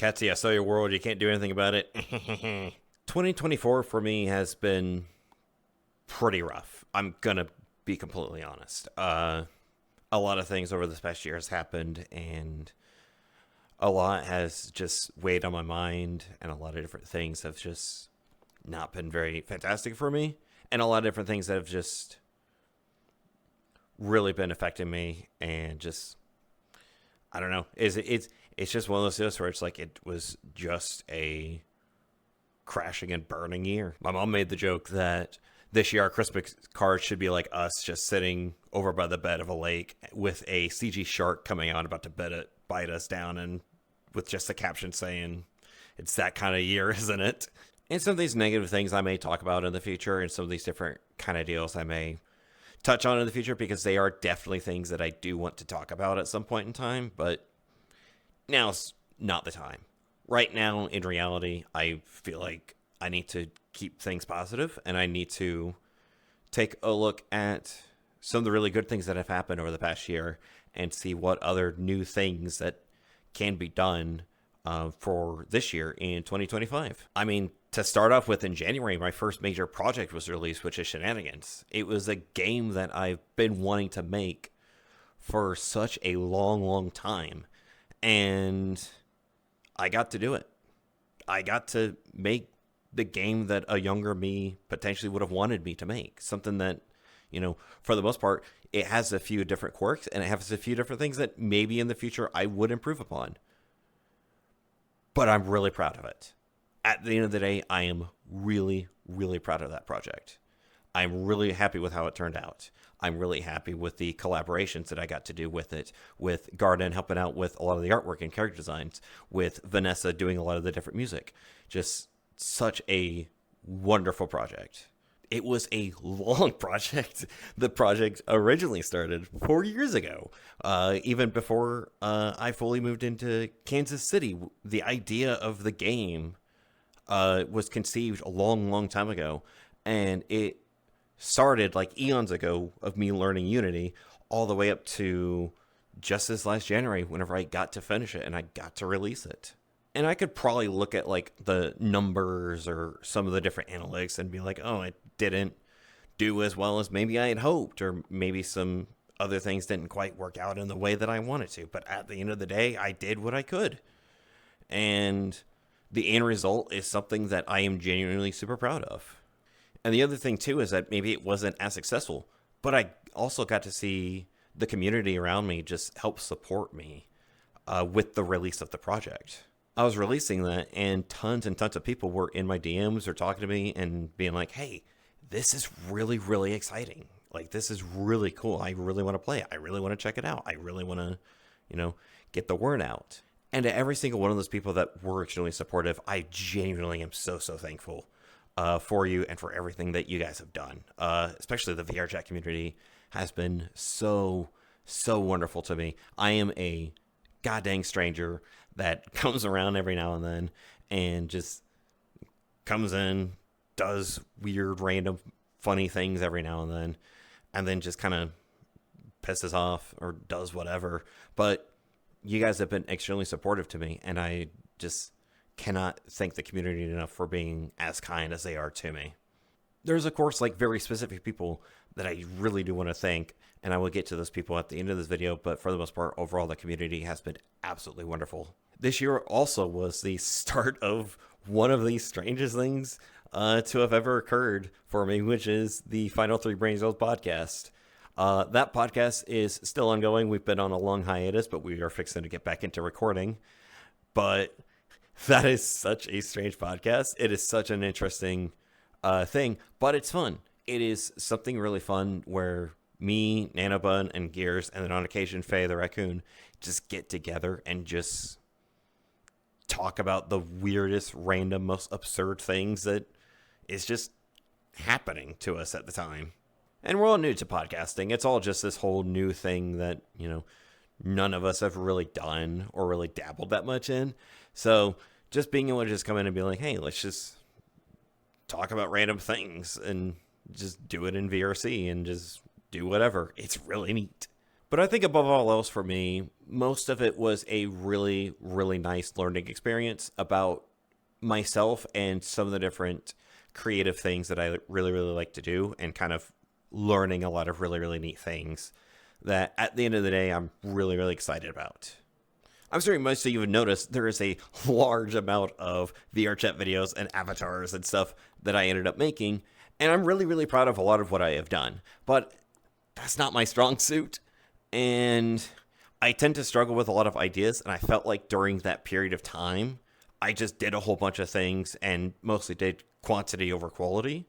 Katsy, I saw your world. You can't do anything about it. 2024 for me has been pretty rough. I'm gonna be completely honest. A lot of things over this past year has happened, and a lot has just weighed on my mind, and a lot of different things have just not been very fantastic for me, and a lot of different things that have just really been affecting me, and just I don't know. It's just one of those deals where it's like it was just a crashing and burning year. My mom made the joke that this year our Christmas card should be like us just sitting over by the bed of a lake with a CG shark coming out about to bite us down, and with just a caption saying, "It's that kind of year, isn't it?" And some of these negative things I may talk about in the future, and some of these different kind of deals I may touch on in the future, because they are definitely things that I do want to talk about at some point in time, but now's not the time. Right now, in reality, I feel like I need to keep things positive, and I need to take a look at some of the really good things that have happened over the past year and see what other new things that can be done for this year in 2025. I mean, to start off with, in January, my first major project was released, which is Shenanigans. It was a game that I've been wanting to make for such a long, long time, and I got to do it. I got to make the game that a younger me potentially would have wanted me to make. Something that, for the most part, it has a few different quirks, and it has a few different things that maybe in the future I would improve upon. But I'm really proud of it. At the end of the day, I am really, really proud of that project. I'm really happy with how it turned out. I'm really happy with the collaborations that I got to do with it, with Garden helping out with a lot of the artwork and character designs, with Vanessa doing a lot of the different music. Just such a wonderful project. It was a long project. The project originally started 4 years ago, even before I fully moved into Kansas City. The idea of the game was conceived a long, long time ago, and it started like eons ago of me learning Unity all the way up to just this last January whenever I got to finish it and I got to release it. And I could probably look at like the numbers or some of the different analytics and be like, oh, it didn't do as well as maybe I had hoped, or maybe some other things didn't quite work out in the way that I wanted to. But at the end of the day, I did what I could. And the end result is something that I am genuinely super proud of. And the other thing too is that maybe it wasn't as successful, but I also got to see the community around me just help support me with the release of the project. I was releasing that, and tons of people were in my DMs or talking to me and being like, hey, this is really, really exciting. Like, this is really cool. I really want to play it. I really want to check it out. I really want to, get the word out. And to every single one of those people that were extremely supportive, I genuinely am so, so thankful for you and for everything that you guys have done. Especially the VR chat community has been so, so wonderful to me. I am a goddamn stranger that comes around every now and then and just comes in, does weird, random, funny things every now and then just kind of pisses off or does whatever. But you guys have been extremely supportive to me, and I just cannot thank the community enough for being as kind as they are to me. There's, of course, like very specific people that I really do want to thank, and I will get to those people at the end of this video, but for the most part, overall, the community has been absolutely wonderful. This year also was the start of one of the strangest things to have ever occurred for me, which is the Final Three Brain Cells podcast. That podcast is still ongoing. We've been on a long hiatus, but we are fixing to get back into recording. But that is such a strange podcast. It is such an interesting thing, but it's fun. It is something really fun where me, Nanobun, and Gears, and then on occasion Faye the raccoon just get together and just talk about the weirdest, random, most absurd things that is just happening to us at the time. And we're all new to podcasting. It's all just this whole new thing that, none of us have really done or really dabbled that much in. So just being able to just come in and be like, hey, let's just talk about random things and just do it in VRC and just do whatever. It's really neat. But I think above all else for me, most of it was a really, really nice learning experience about myself and some of the different creative things that I really, really like to do, and kind of learning a lot of really, really neat things that at the end of the day, I'm really, really excited about. I'm sure most of you have noticed there is a large amount of VR chat videos and avatars and stuff that I ended up making, and I'm really, really proud of a lot of what I have done. But that's not my strong suit, and I tend to struggle with a lot of ideas, and I felt like during that period of time, I just did a whole bunch of things and mostly did quantity over quality.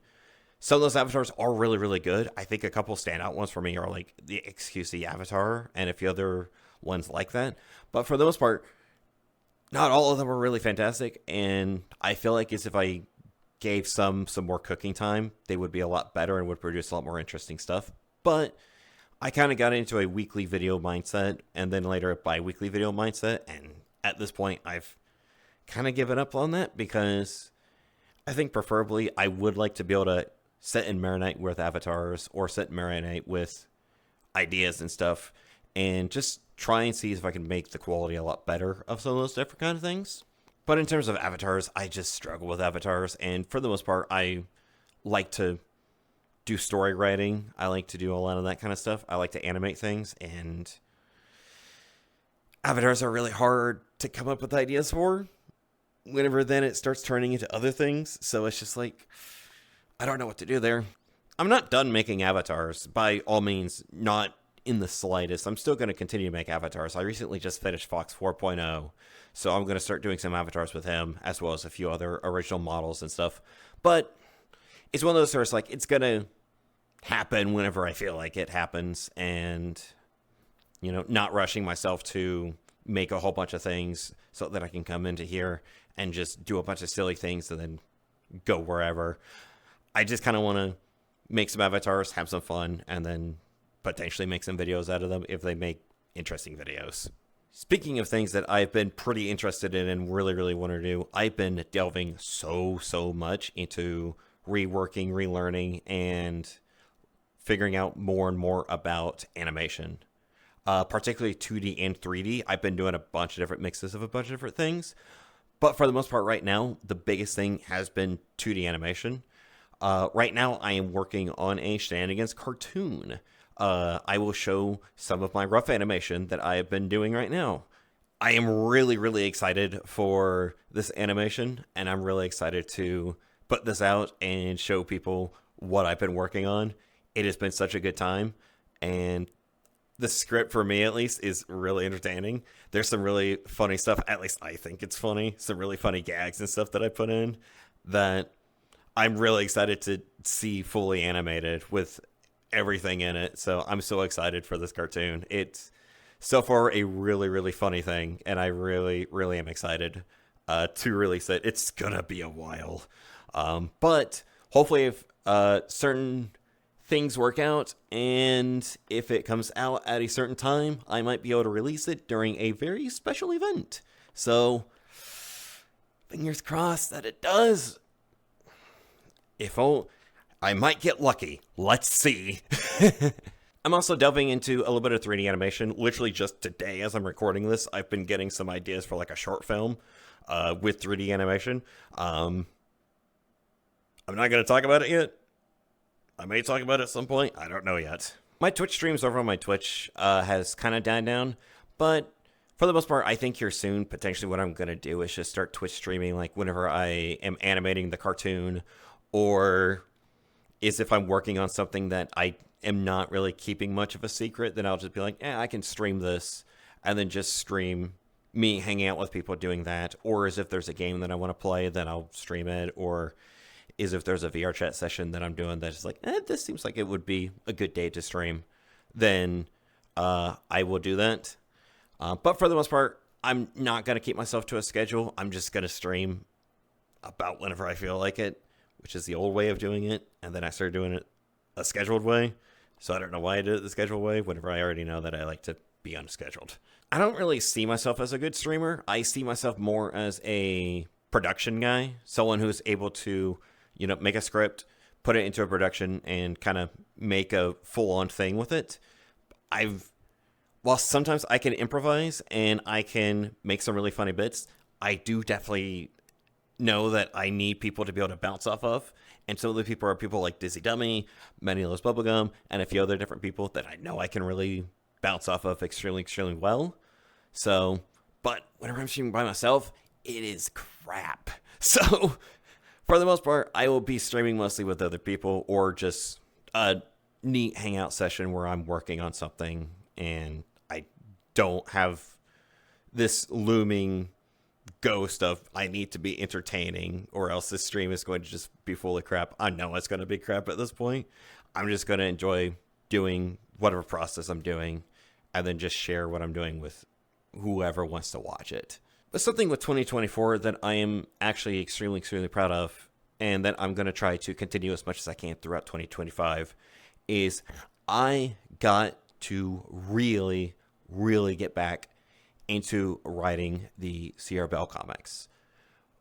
Some of those avatars are really, really good. I think a couple standout ones for me are like the XQC avatar and a few other ones like that. But for the most part, not all of them are really fantastic. And I feel like as if I gave some more cooking time, they would be a lot better and would produce a lot more interesting stuff. But I kind of got into a weekly video mindset and then later a bi-weekly video mindset. And at this point, I've kind of given up on that because I think preferably I would like to be able to sit and marinate with avatars or sit and marinate with ideas and stuff and just try and see if I can make the quality a lot better of some of those different kind of things. But in terms of avatars, I just struggle with avatars, and for the most part, I like to do story writing. I like to do a lot of that kind of stuff. I like to animate things, and avatars are really hard to come up with ideas for. Whenever then it starts turning into other things, so it's just like, I don't know what to do there. I'm not done making avatars, by all means, not in the slightest. I'm still going to continue to make avatars. I recently just finished Fox 4.0, so I'm going to start doing some avatars with him, as well as a few other original models and stuff. But it's one of those sorts, like, it's going to happen whenever I feel like it happens, and, you know, not rushing myself to make a whole bunch of things so that I can come into here and just do a bunch of silly things and then go wherever. I just kind of want to make some avatars, have some fun, and then potentially make some videos out of them if they make interesting videos. Speaking of things that I've been pretty interested in and really, really want to do, I've been delving so much into reworking, relearning, and figuring out more and more about animation. Particularly 2D and 3D. I've been doing a bunch of different mixes of a bunch of different things. But for the most part right now, the biggest thing has been 2D animation. Right now, I am working on a Shenanigans cartoon. I will show some of my rough animation that I have been doing right now. I am really, really excited for this animation, and I'm really excited to put this out and show people what I've been working on. It has been such a good time, and the script, for me at least, is really entertaining. There's some really funny stuff, at least I think it's funny, some really funny gags and stuff that I put in that I'm really excited to see fully animated with everything in it. So I'm so excited for this cartoon. It's so far a really, really funny thing, and I really, really am excited to release it. It's gonna be a while. But hopefully if certain things work out, and if it comes out at a certain time, I might be able to release it during a very special event. So, fingers crossed that it does. I might get lucky. Let's see. I'm also delving into a little bit of 3D animation. Literally just today, as I'm recording this, I've been getting some ideas for like a short film with 3D animation. I'm not going to talk about it yet. I may talk about it at some point. I don't know yet. My Twitch streams over on my Twitch has kind of died down, but for the most part, I think here soon, potentially what I'm going to do is just start Twitch streaming, like whenever I am animating the cartoon, or is if I'm working on something that I am not really keeping much of a secret, then I'll just be like, I can stream this, and then just stream me hanging out with people doing that. Or as if there's a game that I want to play, then I'll stream it, or is if there's a VR chat session that I'm doing that's like, this seems like it would be a good day to stream, then I will do that. But for the most part, I'm not going to keep myself to a schedule. I'm just going to stream about whenever I feel like it, which is the old way of doing it. And then I started doing it a scheduled way. So I don't know why I did it the scheduled way, whenever I already know that I like to be unscheduled. I don't really see myself as a good streamer. I see myself more as a production guy, someone who's able to, make a script, put it into a production, and kind of make a full-on thing with it. I've while sometimes I can improvise and I can make some really funny bits, I do definitely know that I need people to be able to bounce off of. And some of the people are people like Dizzy Dummy, Manny Bubblegum, and a few other different people that I know I can really bounce off of extremely, extremely well. So, but whenever I'm streaming by myself, it is crap. So, for the most part, I will be streaming mostly with other people or just a neat hangout session where I'm working on something and I don't have this looming ghost of I need to be entertaining or else this stream is going to just be full of crap. I know it's going to be crap at this point. I'm just going to enjoy doing whatever process I'm doing and then just share what I'm doing with whoever wants to watch it. But something with 2024 that I am actually extremely, extremely proud of and that I'm going to try to continue as much as I can throughout 2025 is I got to really, really get back into writing the Sierra Bell comics.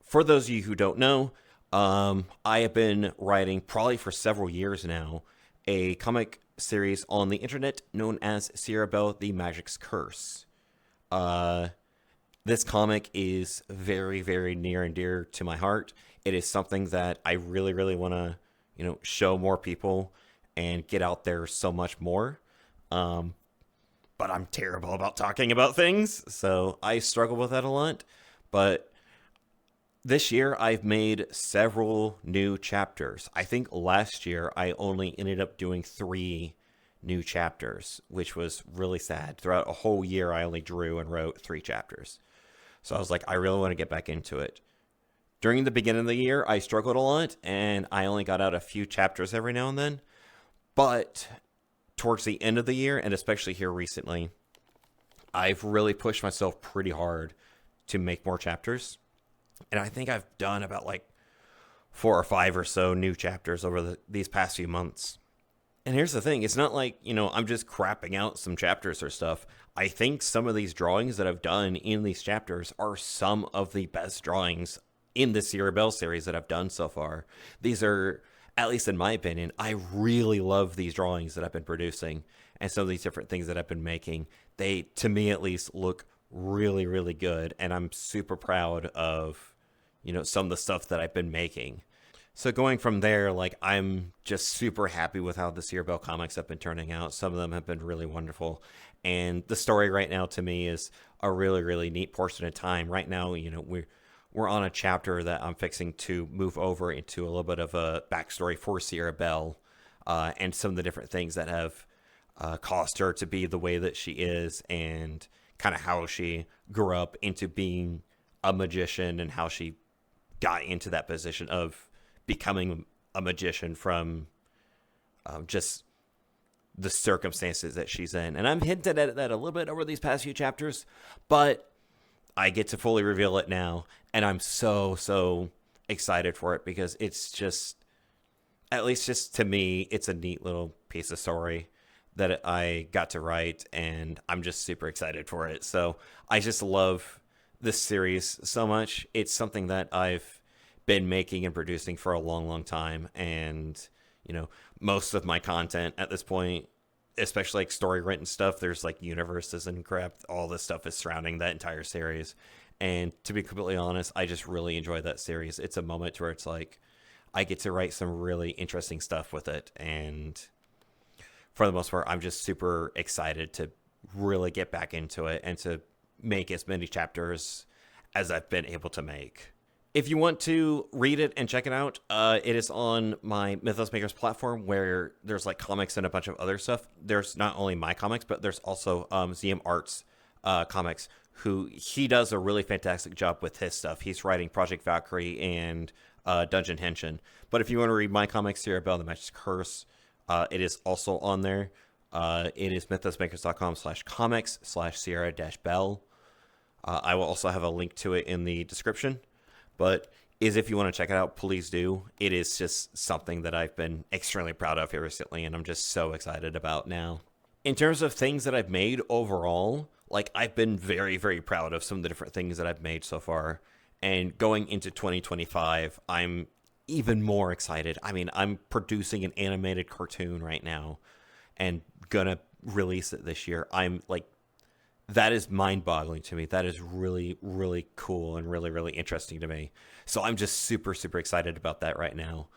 For those of you who don't know, I have been writing probably for several years now a comic series on the internet known as Sierra Bell: The Magic's Curse. This comic is very, very near and dear to my heart. It is something that I really, really want to, show more people and get out there so much more. But I'm terrible about talking about things, so I struggle with that a lot. But this year, I've made several new chapters. I think last year, I only ended up doing 3 new chapters, which was really sad. Throughout a whole year, I only drew and wrote 3 chapters. So I was like, I really want to get back into it. During the beginning of the year, I struggled a lot, and I only got out a few chapters every now and then. But towards the end of the year, and especially here recently, I've really pushed myself pretty hard to make more chapters. And I think I've done about like 4 or 5 or so new chapters over these past few months. And here's the thing. It's not like, I'm just crapping out some chapters or stuff. I think some of these drawings that I've done in these chapters are some of the best drawings in the Sierra Bell series that I've done so far. These are, at least in my opinion, I really love these drawings that I've been producing and some of these different things that I've been making. They, to me at least, look really, really good. And I'm super proud of, some of the stuff that I've been making. So going from there, like, I'm just super happy with how the Sierra Bell comics have been turning out. Some of them have been really wonderful. And the story right now to me is a really, really neat portion of time. Right now, we're on a chapter that I'm fixing to move over into a little bit of a backstory for Sierra Bell and some of the different things that have caused her to be the way that she is and kind of how she grew up into being a magician and how she got into that position of becoming a magician from just the circumstances that she's in. And I'm hinted at that a little bit over these past few chapters, but I get to fully reveal it now. And I'm so, so excited for it because it's just, at least just to me, it's a neat little piece of story that I got to write. And I'm just super excited for it. So I just love this series so much. It's something that I've been making and producing for a long, long time. And, most of my content at this point, especially like story written stuff, there's like universes and crap. All this stuff is surrounding that entire series. And to be completely honest, I just really enjoy that series. It's a moment where it's like, I get to write some really interesting stuff with it. And for the most part, I'm just super excited to really get back into it and to make as many chapters as I've been able to make. If you want to read it and check it out, it is on my Mythos Makers platform where there's like comics and a bunch of other stuff. There's not only my comics, but there's also ZM Arts comics, who he does a really fantastic job with his stuff. He's writing Project Valkyrie and Dungeon Henshin. But if you want to read my comics, Sierra Bell: The Magic's Curse, it is also on there. It is mythosmakers.com/comics/Sierra-Bell. I will also have a link to it in the description. But if you want to check it out, please do. It is just something that I've been extremely proud of here recently, and I'm just so excited about now. In terms of things that I've made overall, like, I've been very, very proud of some of the different things that I've made so far. And going into 2025, I'm even more excited. I mean, I'm producing an animated cartoon right now and gonna release it this year. I'm like that is mind-boggling to me. That is really, really cool and really, really interesting to me. So I'm just super, super excited about that right now.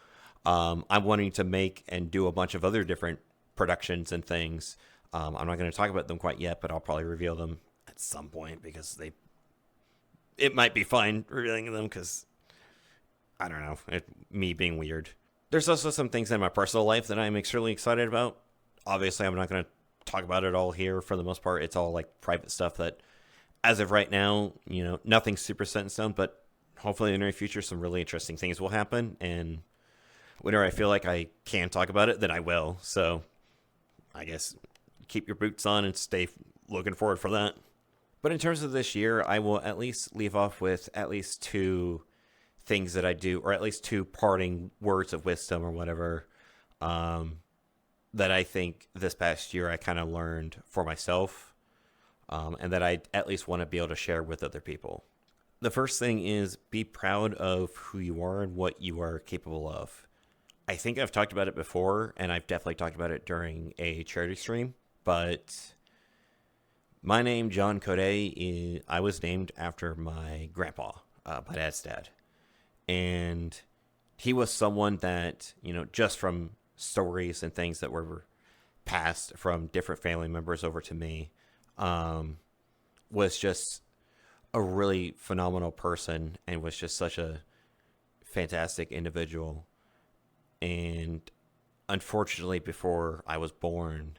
I'm wanting to make and do a bunch of other different productions and things. I'm not going to talk about them quite yet, but I'll probably reveal them at some point because it might be fine revealing them because I don't know, me being weird. There's also some things in my personal life that I'm extremely excited about. Obviously, I'm not going to talk about it all here for the most part. It's all like private stuff that, as of right now, nothing's super set in stone, but hopefully in the near future, some really interesting things will happen. And whenever I feel like I can talk about it, then I will. So I guess keep your boots on and stay looking forward for that. But in terms of this year, I will at least leave off with at least two things that I do, or at least two parting words of wisdom or whatever, that I think this past year I kind of learned for myself, and that I at least want to be able to share with other people. The first thing is be proud of who you are and what you are capable of. I think I've talked about it before, and I've definitely talked about it during a charity stream, but my name, John Coday, I was named after my grandpa, my dad's dad. And he was someone that, just from stories and things that were passed from different family members over to me, was just a really phenomenal person and was just such a fantastic individual. And unfortunately, before I was born,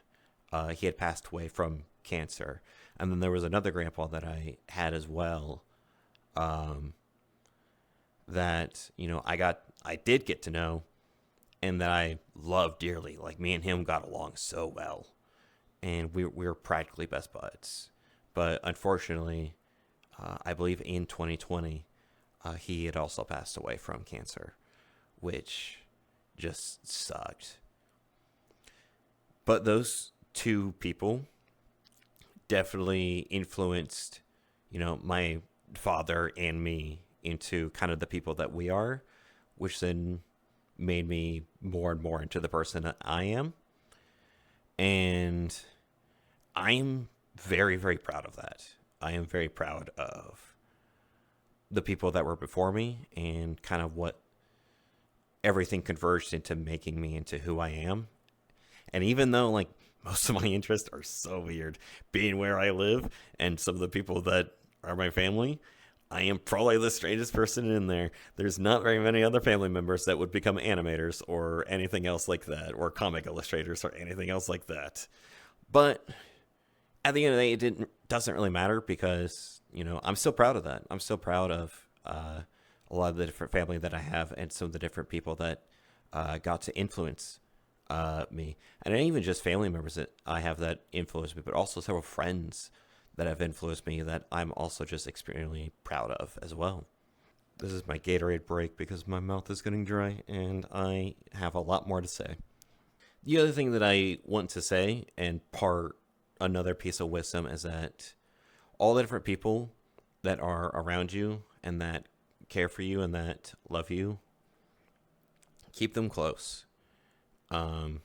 he had passed away from cancer. And then there was another grandpa that I had as well, that, I did get to know and that I loved dearly. Like, me and him got along so well. And we were practically best buds. But unfortunately, I believe in 2020, he had also passed away from cancer, which just sucked. But those two people definitely influenced, my father and me into kind of the people that we are, which then made me more and more into the person that I am. And I'm very, very proud of that. I am very proud of the people that were before me and kind of what everything converged into making me into who I am. And even though, like, most of my interests are so weird, being where I live and some of the people that are my family, I am probably the strangest person in there. There's not very many other family members that would become animators or anything else like that, or comic illustrators or anything else like that. But at the end of the day, it doesn't really matter because, I'm still proud of that. I'm still proud of a lot of the different family that I have and some of the different people that got to influence me. And not even just family members that I have that influenced me, but also several friends that have influenced me that I'm also just extremely proud of as well. This is my Gatorade break because my mouth is getting dry and I have a lot more to say. The other thing that I want to say, and another piece of wisdom, is that all the different people that are around you and that care for you and that love you, keep them close. And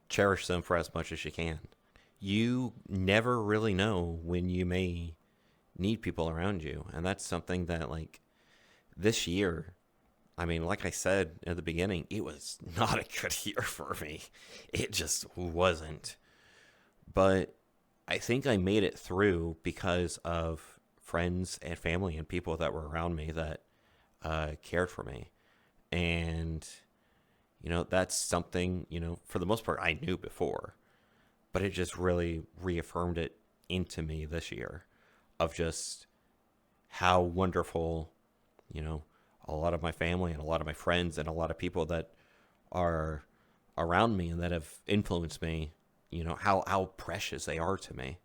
cherish them for as much as you can. You never really know when you may need people around you. And that's something that, like, this year, I mean, like I said at the beginning, it was not a good year for me. It just wasn't. But I think I made it through because of friends and family and people that were around me that cared for me. And, that's something, for the most part, I knew before. But it just really reaffirmed it into me this year of just how wonderful, a lot of my family and a lot of my friends and a lot of people that are around me and that have influenced me, how precious they are to me.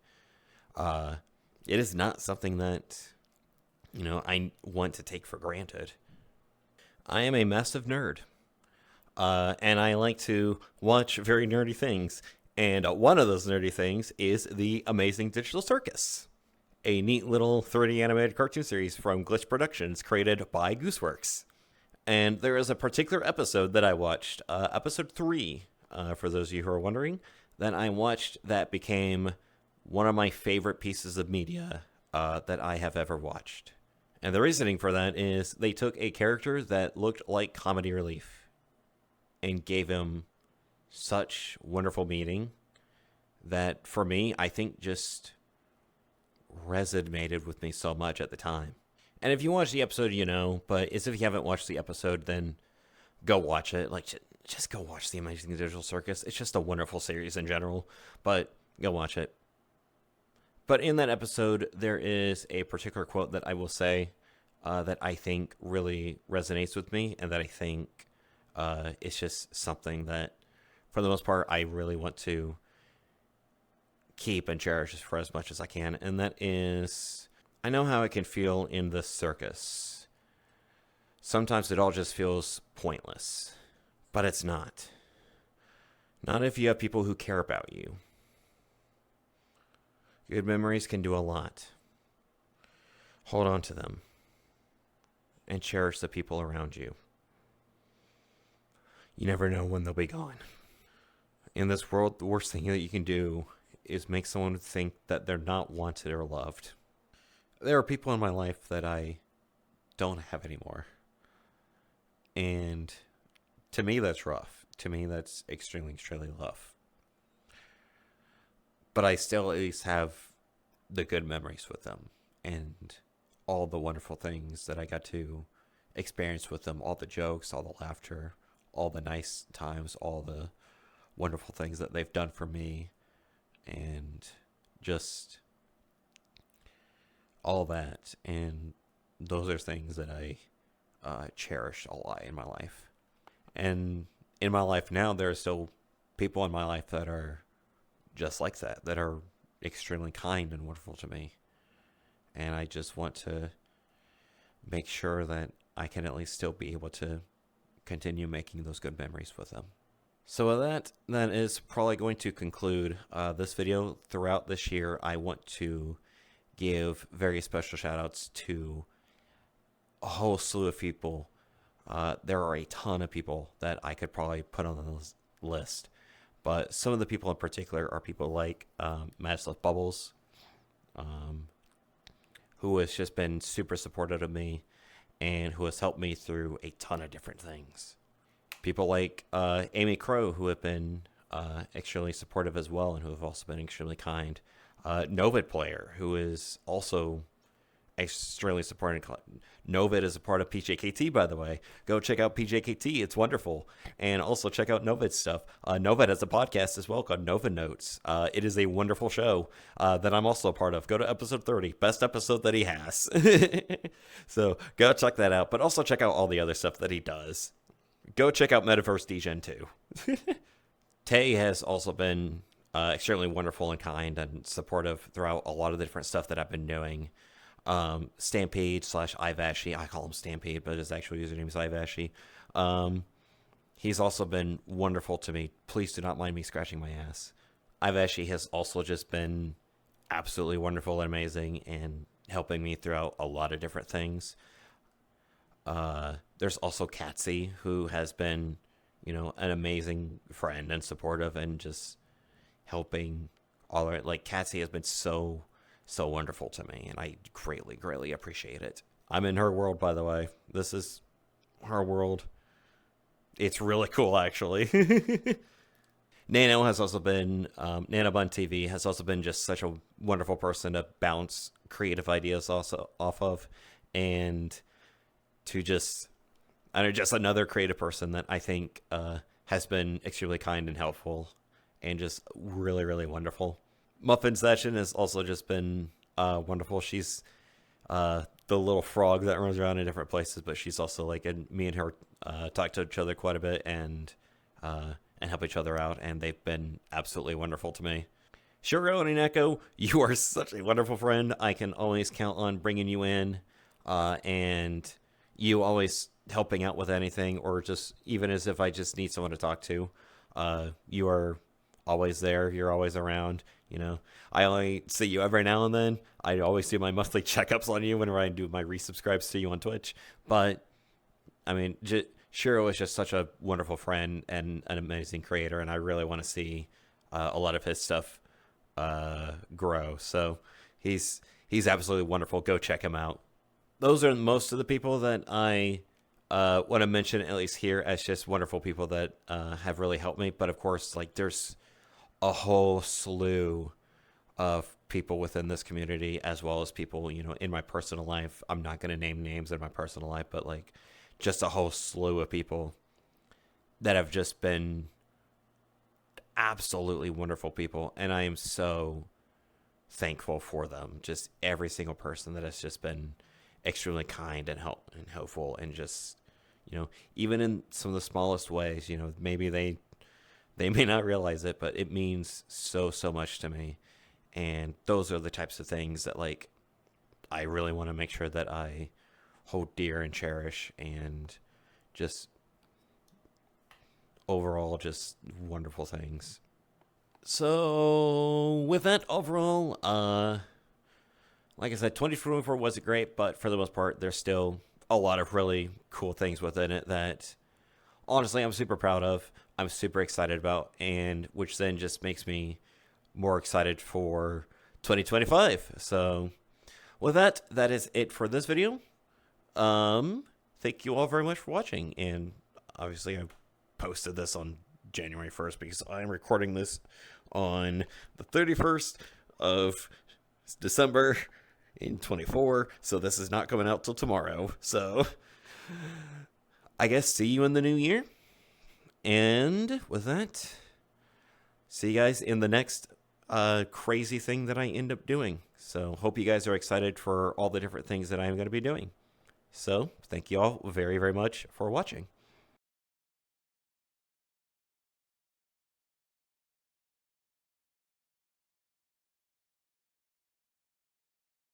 It is not something that, I want to take for granted. I am a massive nerd, and I like to watch very nerdy things. And one of those nerdy things is the Amazing Digital Circus, a neat little 3D animated cartoon series from Glitch Productions created by Gooseworks. And there is a particular episode that I watched, episode 3, for those of you who are wondering, that I watched that became one of my favorite pieces of media that I have ever watched. And the reasoning for that is they took a character that looked like comedy relief and gave him such wonderful meaning that, for me, I think just resonated with me so much at the time. And if you watch the episode, you know, but if you haven't watched the episode, then go watch it. Like, just go watch The Amazing Digital Circus. It's just a wonderful series in general, but go watch it. But in that episode, there is a particular quote that I will say that I think really resonates with me, and that I think it's just something that, for the most part, I really want to keep and cherish for as much as I can. And that is, I know how it can feel in this circus. Sometimes it all just feels pointless, but it's not. Not if you have people who care about you. Good memories can do a lot. Hold on to them and cherish the people around you. You never know when they'll be gone. In this world, the worst thing that you can do is make someone think that they're not wanted or loved. There are people in my life that I don't have anymore. And to me, that's rough. To me, that's extremely, extremely rough. But I still at least have the good memories with them and all the wonderful things that I got to experience with them, all the jokes, all the laughter, all the nice times, all the wonderful things that they've done for me, and just all that. And those are things that I cherish a lot in my life. And in my life now, there are still people in my life that are just like that are extremely kind and wonderful to me. And I just want to make sure that I can at least still be able to continue making those good memories with them. So with that is probably going to conclude this video. Throughout this year, I want to give very special shout outs to a whole slew of people. There are a ton of people that I could probably put on the list. But some of the people in particular are people like Madislav Bubbles, who has just been super supportive of me and who has helped me through a ton of different things. People like Amy Crow, who have been extremely supportive as well and who have also been extremely kind. Novid Player, who is also extremely supportive. Novid is a part of PJKT, by the way. Go check out PJKT. It's wonderful. And also check out Novid's stuff. Novid has a podcast as well called Nova Notes. It is a wonderful show that I'm also a part of. Go to episode 30. Best episode that he has. So go check that out. But also check out all the other stuff that he does. Go check out Metaverse Degen too. Tay has also been extremely wonderful and kind and supportive throughout a lot of the different stuff that I've been doing. Stampede / Ivashi. I call him Stampede, but his actual username is Ivashi. He's also been wonderful to me. Please do not mind me scratching my ass. Ivashi has also just been absolutely wonderful and amazing and helping me throughout a lot of different things. There's also Katsy, who has been, an amazing friend and supportive and just helping all right. Like, Katsy has been so wonderful to me, and I greatly, greatly appreciate it. I'm in her world, by the way. This is her world. It's really cool, actually. Nano has also been, Nanobun TV has also been just such a wonderful person to bounce creative ideas also off of, and to just another creative person that I think has been extremely kind and helpful, and just really, really wonderful. Muffin Session has also just been wonderful. She's the little frog that runs around in different places, but she's also like, and me and her talk to each other quite a bit and help each other out, and they've been absolutely wonderful to me. Shiro and Ineko, you are such a wonderful friend. I can always count on bringing you in, and you always helping out with anything, or just even as if I just need someone to talk to. You are always there. You're always around. I only see you every now and then. I always do my monthly checkups on you whenever I do my resubscribes to you on Twitch. But, I mean, Shiro is just such a wonderful friend and an amazing creator, and I really want to see a lot of his stuff grow. So he's absolutely wonderful. Go check him out. Those are most of the people that I want to mention, at least here, as just wonderful people that have really helped me. But of course, like there's a whole slew of people within this community, as well as people, in my personal life. I'm not going to name names in my personal life, but like just a whole slew of people that have just been absolutely wonderful people. And I am so thankful for them. Just every single person that has just been extremely kind and helpful, and just, even in some of the smallest ways, maybe they may not realize it, but it means so much to me. And those are the types of things that, like, I really want to make sure that I hold dear and cherish, and just overall just wonderful things. So with that, overall, like I said, 2024 wasn't great, but for the most part, there's still a lot of really cool things within it that honestly I'm super proud of. I'm super excited about, and which then just makes me more excited for 2025. So with that, that is it for this video. Thank you all very much for watching, and obviously I posted this on January 1st because I'm recording this on the 31st of December in 24, so this is not coming out till tomorrow. So I guess see you in the new year, and with that, see you guys in the next crazy thing that I end up doing. So hope you guys are excited for all the different things that I'm going to be doing. So thank you all very much for watching.